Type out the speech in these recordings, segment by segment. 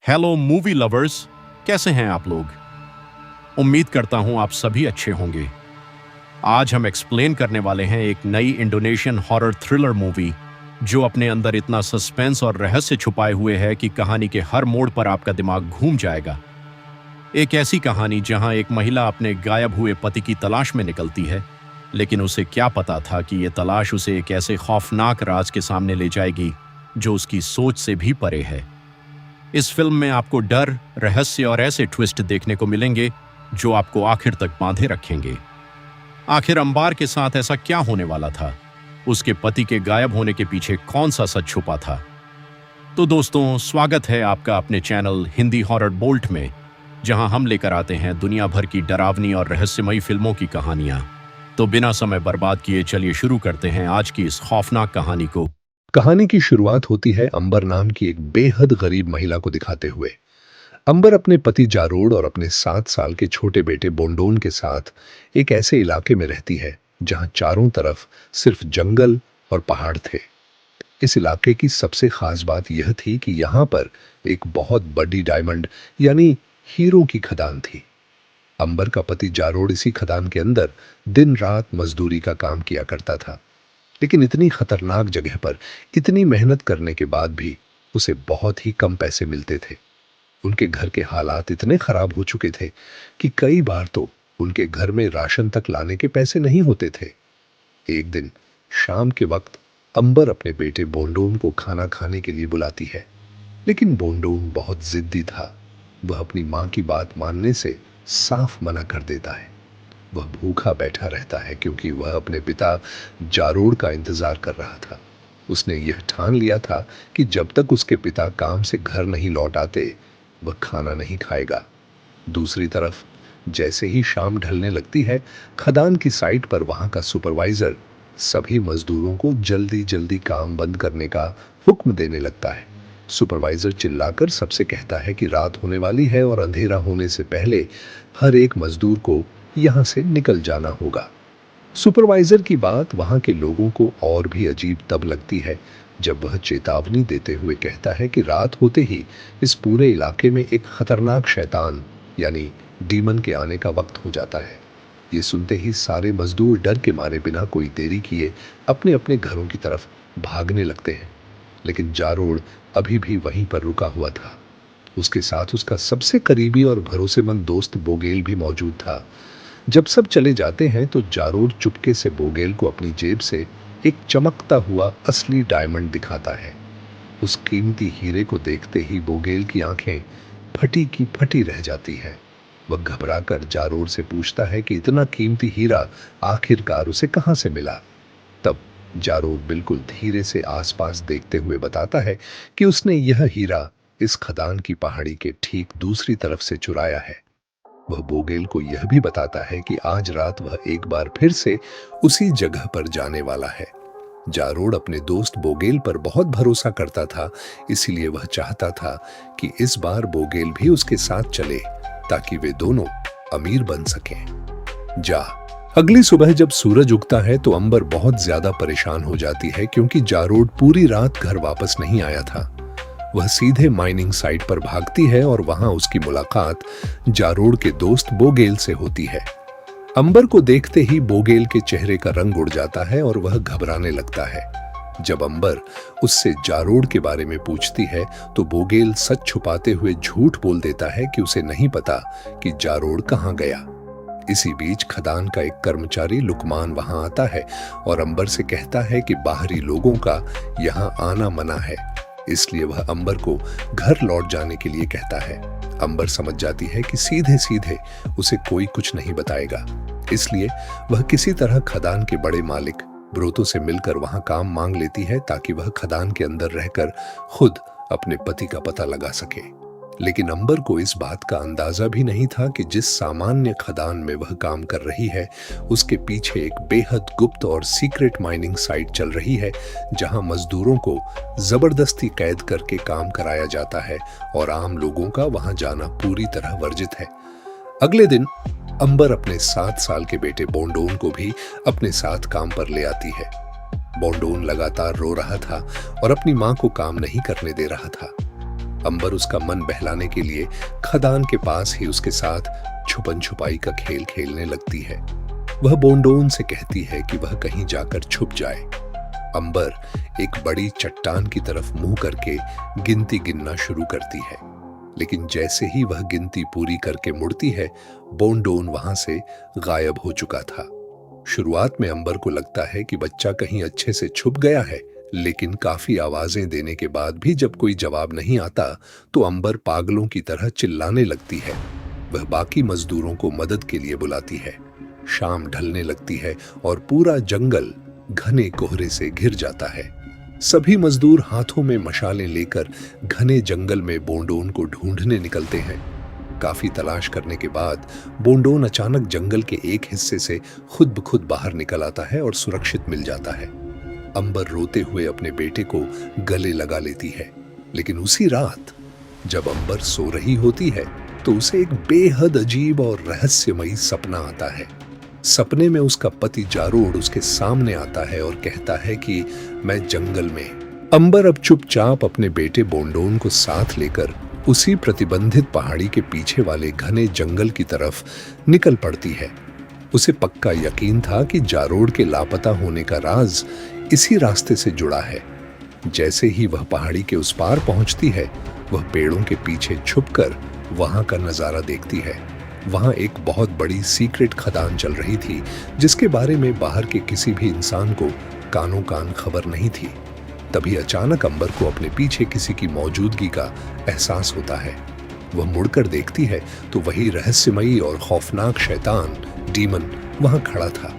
Hello movie lovers, कैसे हैं आप लोग। उम्मीद करता हूं आप सभी अच्छे होंगे। आज हम एक्सप्लेन करने वाले हैं एक नई इंडोनेशियन हॉरर थ्रिलर मूवी जो अपने अंदर इतना सस्पेंस और रहस्य छुपाए हुए है कि कहानी के हर मोड़ पर आपका दिमाग घूम जाएगा। एक ऐसी कहानी जहां एक महिला अपने गायब हुए पति की तलाश में निकलती है, लेकिन उसे क्या पता था कि ये तलाश उसे एक ऐसे खौफनाक राज के सामने ले जाएगी जो उसकी सोच से भी परे है। इस फिल्म में आपको डर, रहस्य और ऐसे ट्विस्ट देखने को मिलेंगे जो आपको आखिर तक बांधे रखेंगे। आखिर अंबार के साथ ऐसा क्या होने वाला था? उसके पति के गायब होने के पीछे कौन सा सच छुपा था? तो दोस्तों, स्वागत है आपका अपने चैनल हिंदी हॉरर बोल्ट में, जहां हम लेकर आते हैं दुनिया भर की डरावनी और रहस्यमयी फिल्मों की कहानियां। तो बिना समय बर्बाद किए चलिए शुरू करते हैं आज की इस खौफनाक कहानी को। कहानी की शुरुआत होती है अंबर नाम की एक बेहद गरीब महिला को दिखाते हुए। अंबर अपने पति जारोड और अपने 7 साल के छोटे बेटे बोंडोन के साथ एक ऐसे इलाके में रहती है जहां चारों तरफ सिर्फ जंगल और पहाड़ थे। इस इलाके की सबसे खास बात यह थी कि यहाँ पर एक बहुत बड़ी डायमंड यानी हीरो की खदान थी। अंबर का पति जारोड इसी खदान के अंदर दिन रात मजदूरी का काम किया करता था, लेकिन इतनी खतरनाक जगह पर इतनी मेहनत करने के बाद भी उसे बहुत ही कम पैसे मिलते थे। उनके घर के हालात इतने खराब हो चुके थे कि कई बार तो उनके घर में राशन तक लाने के पैसे नहीं होते थे। एक दिन शाम के वक्त अंबर अपने बेटे बोंडोन को खाना खाने के लिए बुलाती है, लेकिन बोंडोन बहुत जिद्दी था। वह अपनी मां की बात मानने से साफ मना कर देता है। वह भूखा बैठा रहता है क्योंकि वह अपने पिता जारोड का इंतजार कर रहा था। उसने यह ठान लिया था कि जब तक उसके पिता काम से घर नहीं लौट आते वह खाना नहीं खाएगा। दूसरी तरफ जैसे ही शाम ढलने लगती है, खदान की साइट पर वहां का सुपरवाइजर सभी मजदूरों को जल्दी जल्दी काम बंद करने का हुक्म देने लगता है। सुपरवाइजर चिल्लाकर सबसे कहता है कि रात होने वाली है और अंधेरा होने से पहले हर एक मजदूर को यहां से निकल जाना होगा। सुपरवाइजर की बात वहां के लोगों को और भी अजीब तब लगती है जब वह चेतावनी देते हुए कहता है कि रात होते ही इस पूरे इलाके में एक खतरनाक शैतान यानी डीमन के आने का वक्त हो जाता है। ये सुनते ही सारे मजदूर डर के मारे बिना कोई देरी किए अपने अपने घरों की तरफ भागने लगते हैं, लेकिन जारोड अभी भी वहीं पर रुका हुआ था। उसके साथ उसका सबसे करीबी और भरोसेमंद दोस्त बोगेल भी मौजूद था। जब सब चले जाते हैं तो जारोड चुपके से बोगेल को अपनी जेब से एक चमकता हुआ असली डायमंड दिखाता है। उस कीमती हीरे को देखते ही बोगेल की आंखें फटी की फटी रह जाती है। वह घबराकर जारोड से पूछता है कि इतना कीमती हीरा आखिरकार उसे कहां से मिला। तब जारोड बिल्कुल धीरे से आसपास देखते हुए बताता है कि उसने यह हीरा इस खदान की पहाड़ी के ठीक दूसरी तरफ से चुराया है। वह बोगेल को यह भी बताता है कि आज रात वह एक बार फिर से उसी जगह पर जाने वाला है। जारोड अपने दोस्त बोगेल पर बहुत भरोसा करता था, इसीलिए वह चाहता था कि इस बार बोगेल भी उसके साथ चले ताकि वे दोनों अमीर बन सकें। अगली सुबह जब सूरज उगता है तो अंबर बहुत ज्यादा परेशान हो जाती है क्योंकि जारोड पूरी रात घर वापस नहीं आया था। वह सीधे माइनिंग साइट पर भागती है और वहां उसकी मुलाकात जारोड के दोस्त बोगेल से होती है। अंबर को देखते ही बोगेल के चेहरे का रंग उड़ जाता है और वह घबराने लगता है। जब अंबर उससे जारोड के बारे में पूछती है तो बोगेल सच छुपाते हुए झूठ बोल देता है कि उसे नहीं पता कि जारोड कहां गया। इसी बीच खदान का एक कर्मचारी लुकमान वहां आता है और अंबर से कहता है कि बाहरी लोगों का यहां आना मना है, इसलिए वह अंबर को घर लौट जाने के लिए कहता है। अंबर समझ जाती है कि सीधे सीधे उसे कोई कुछ नहीं बताएगा, इसलिए वह किसी तरह खदान के बड़े मालिक ब्रोतो से मिलकर वहां काम मांग लेती है ताकि वह खदान के अंदर रहकर खुद अपने पति का पता लगा सके। लेकिन अंबर को इस बात का अंदाजा भी नहीं था कि जिस सामान्य खदान में वह काम कर रही है उसके पीछे एक बेहद गुप्त और सीक्रेट माइनिंग साइट चल रही है, जहां मजदूरों को जबरदस्ती कैद करके काम कराया जाता है और आम लोगों का वहां जाना पूरी तरह वर्जित है। अगले दिन अंबर अपने 7 साल के बेटे बोंडोन को भी अपने साथ काम पर ले आती है। बोंडोन लगातार रो रहा था और अपनी मां को काम नहीं करने दे रहा था। अंबर उसका मन बहलाने के लिए खदान के पास ही उसके साथ छुपन छुपाई का खेल खेलने लगती है। वह बोंडोन से कहती है कि वह कहीं जाकर छुप जाए। अंबर एक बड़ी चट्टान की तरफ मुंह करके गिनती गिनना शुरू करती है, लेकिन जैसे ही वह गिनती पूरी करके मुड़ती है, बोंडोन वहां से गायब हो चुका था। शुरुआत में अंबर को लगता है कि बच्चा कहीं अच्छे से छुप गया है, लेकिन काफी आवाजें देने के बाद भी जब कोई जवाब नहीं आता तो अंबर पागलों की तरह चिल्लाने लगती है। वह बाकी मजदूरों को मदद के लिए बुलाती है। शाम ढलने लगती है और पूरा जंगल घने कोहरे से घिर जाता है। सभी मजदूर हाथों में मशालें लेकर घने जंगल में बोंडोन को ढूंढने निकलते हैं। काफी तलाश करने के बाद बोंडोन अचानक जंगल के एक हिस्से से खुद ब खुद बाहर निकल आता है और सुरक्षित मिल जाता है। अंबर रोते हुए अपने बेटे को गले लगा लेती है, लेकिन उसी रात जब अंबर सो रही होती है तो उसे एक बेहद अजीब और रहस्यमयी सपना आता है। सपने में उसका पति जारोड उसके सामने आता है और कहता है कि मैं जंगल में। अंबर अब चुपचाप अपने बेटे बोंडोन को साथ लेकर उसी प्रतिबंधित पहाड़ी के पीछे वाले घने जंगल की तरफ निकल पड़ती है। उसे पक्का यकीन था कि जारोड के लापता होने का राज इसी रास्ते से जुड़ा है। जैसे ही वह पहाड़ी के उस पार पहुंचती है, वह पेड़ों के पीछे छुपकर वहां का नजारा देखती है। वहां एक बहुत बड़ी सीक्रेट खदान चल रही थी, जिसके बारे में बाहर के किसी भी इंसान को कानों कान खबर नहीं थी। तभी अचानक अंबर को अपने पीछे किसी की मौजूदगी का एहसास होता है। वह मुड़कर देखती है तो वही रहस्यमयी और खौफनाक शैतान डीमन वहां खड़ा था।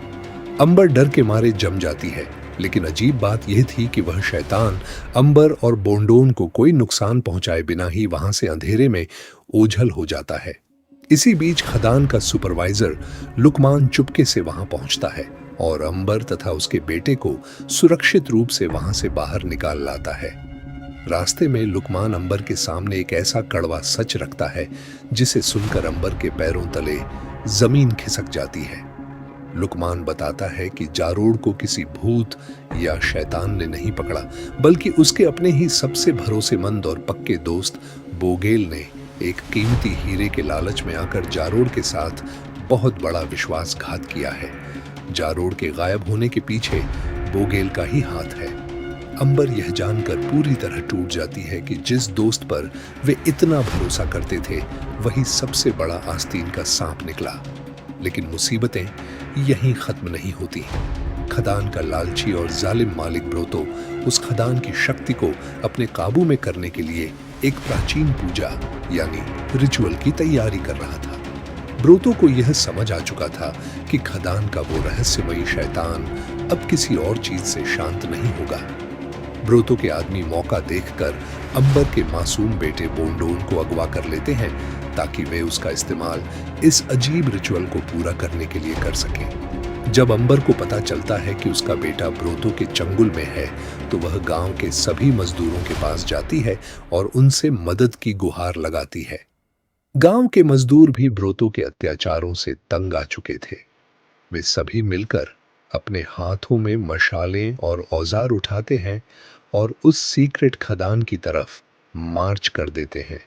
अंबर डर के मारे जम जाती है, लेकिन अजीब बात यह थी कि वह शैतान अंबर और बोंडोन को कोई नुकसान पहुंचाए बिना ही वहां से अंधेरे में ओझल हो जाता है। इसी बीच खदान का सुपरवाइजर लुकमान चुपके से वहां पहुंचता है और अंबर तथा उसके बेटे को सुरक्षित रूप से वहां से बाहर निकाल लाता है। रास्ते में लुकमान अंबर के सामने एक ऐसा कड़वा सच रखता है जिसे सुनकर अंबर के पैरों तले जमीन खिसक जाती है। लुकमान बताता है कि जारोड को किसी भूत या शैतान ने नहीं पकड़ा, बल्कि उसके अपने ही सबसे भरोसेमंद और पक्के दोस्त बोगेल ने एक कीमती हीरे के लालच में आकर जारोड के साथ बहुत बड़ा विश्वासघात किया है। जारोड के गायब होने के पीछे बोगेल का ही हाथ है। अंबर यह जानकर पूरी तरह टूट जाती है कि जिस दोस्त पर वे इतना भरोसा करते थे, वही सबसे बड़ा आस्तीन का सांप निकला। लेकिन मुसीबतें यहीं खत्म नहीं होती। खदान का लालची और जालिम मालिक ब्रोतो उस खदान की शक्ति को अपने काबू में करने के लिए एक प्राचीन पूजा यानी रिचुअल की तैयारी कर रहा था। ब्रोतो को यह समझ आ चुका था कि खदान का वो रहस्यमयी शैतान अब किसी और चीज से शांत नहीं होगा। ब्रोतो के आदमी मौका देखकर अंबर के मासूम बेटे बोंडोन को अगवा कर लेते हैं ताकि वे उसका इस्तेमाल इस अजीब रिचुअल को पूरा करने के लिए कर सकें। जब अंबर को पता चलता है कि उसका बेटा ब्रोतो के चंगुल में है, तो वह गांव के सभी मजदूरों के पास जाती है और उनसे मदद की गुहार लगाती है। गांव के मजदूर भी ब्रोतो के अत्याचारों से तंग आ चुके थे। वे सभी मिलकर अपने हाथों में मशालें और औजार उठाते हैं और उस सीक्रेट खदान की तरफ मार्च कर देते हैं।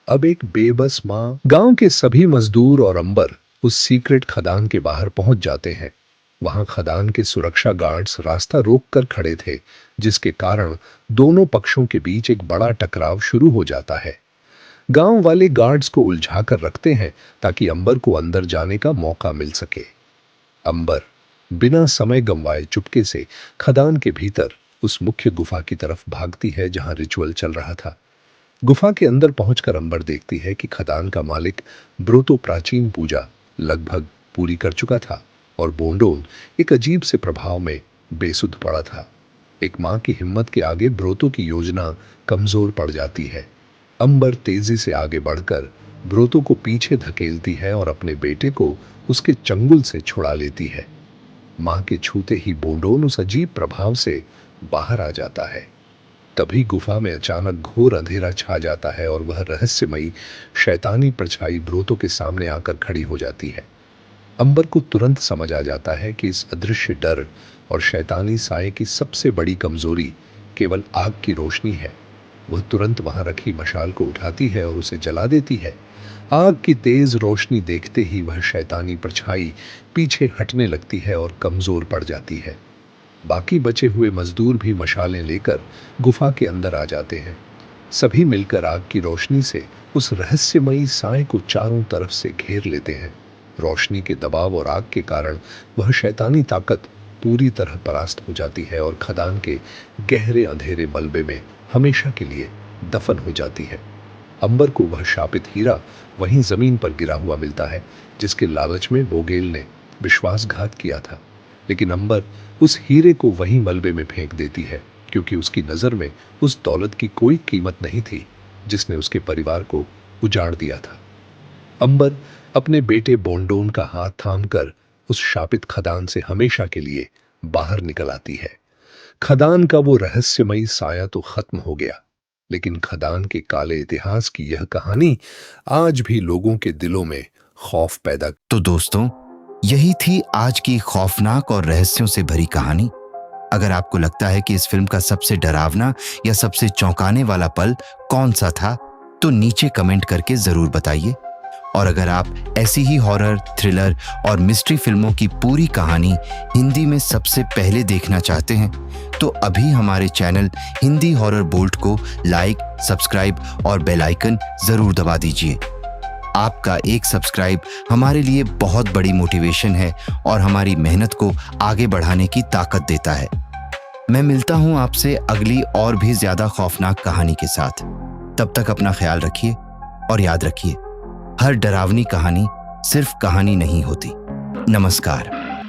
अब एक बेबस माँ, गांव के सभी मजदूर और अंबर उस सीक्रेट खदान के बाहर पहुंच जाते हैं। वहां खदान के सुरक्षा गार्ड्स रास्ता रोककर खड़े थे, जिसके कारण दोनों पक्षों के बीच एक बड़ा टकराव शुरू हो जाता है। गांव वाले गार्ड्स को उलझाकर रखते हैं ताकि अंबर को अंदर जाने का मौका मिल सके। अंबर बिना समय गंवाए चुपके से खदान के भीतर उस मुख्य गुफा की तरफ भागती है जहां रिचुअल चल रहा था। गुफा के अंदर पहुंचकर अंबर देखती है कि खदान का मालिक ब्रोतो प्राचीन पूजा लगभग पूरी कर चुका था और बोंडोन एक अजीब से प्रभाव में बेसुध पड़ा था। एक मां की हिम्मत के आगे ब्रोतो की योजना कमजोर पड़ जाती है। अंबर तेजी से आगे बढ़कर ब्रोतो को पीछे धकेलती है और अपने बेटे को उसके चंगुल से छुड़ा लेती है। मां के छूते ही बोंडोन उस अजीब प्रभाव से बाहर आ जाता है। तभी गुफा में अचानक घोर अंधेरा छा जाता है और वह रहस्यमयी शैतानी परछाई ब्रोतो के सामने आकर खड़ी हो जाती है। अंबर को तुरंत समझ आ जाता है कि इस अदृश्य डर और शैतानी साए की सबसे बड़ी कमजोरी केवल आग की रोशनी है। वह तुरंत वहां रखी मशाल को उठाती है और उसे जला देती है। आग की तेज रोशनी देखते ही वह शैतानी परछाई पीछे हटने लगती है और कमजोर पड़ जाती है। बाकी बचे हुए मजदूर भी मशालें लेकर गुफा के अंदर आ जाते हैं। सभी मिलकर आग की रोशनी से उस रहस्यमयी साए को चारों तरफ से घेर लेते हैं। रोशनी के दबाव और आग के कारण वह शैतानी ताकत पूरी तरह परास्त हो जाती है और खदान के गहरे अंधेरे मलबे में हमेशा के लिए दफन हो जाती है। अंबर को वह शापित हीरा वहीं जमीन पर गिरा हुआ मिलता है, जिसके लालच में बोगेल ने विश्वासघात किया था। लेकिन अंबर उस हीरे को वहीं मलबे में फेंक देती है, क्योंकि उसकी नजर में उस दौलत की कोई कीमत नहीं थी जिसने उसके परिवार को उजाड़ दिया था। अंबर अपने बेटे बोंडोन का हाथ थामकर उस शापित खदान से हमेशा के लिए बाहर निकल आती है। खदान का वो रहस्यमयी साया तो खत्म हो गया, लेकिन खदान के काले इतिहास की यह कहानी आज भी लोगों के दिलों में खौफ पैदा। तो दोस्तों, यही थी आज की खौफनाक और रहस्यों से भरी कहानी। अगर आपको लगता है कि इस फिल्म का सबसे डरावना या सबसे चौंकाने वाला पल कौन सा था, तो नीचे कमेंट करके जरूर बताइए। और अगर आप ऐसी ही हॉरर, थ्रिलर और मिस्ट्री फिल्मों की पूरी कहानी हिंदी में सबसे पहले देखना चाहते हैं, तो अभी हमारे चैनल हिंदी हॉरर बोल्ट को लाइक, सब्सक्राइब और बेल आइकन जरूर दबा दीजिए। आपका एक सब्सक्राइब हमारे लिए बहुत बड़ी मोटिवेशन है और हमारी मेहनत को आगे बढ़ाने की ताकत देता है। मैं मिलता हूं आपसे अगली और भी ज्यादा खौफनाक कहानी के साथ। तब तक अपना ख्याल रखिए और याद रखिए, हर डरावनी कहानी सिर्फ कहानी नहीं होती। नमस्कार।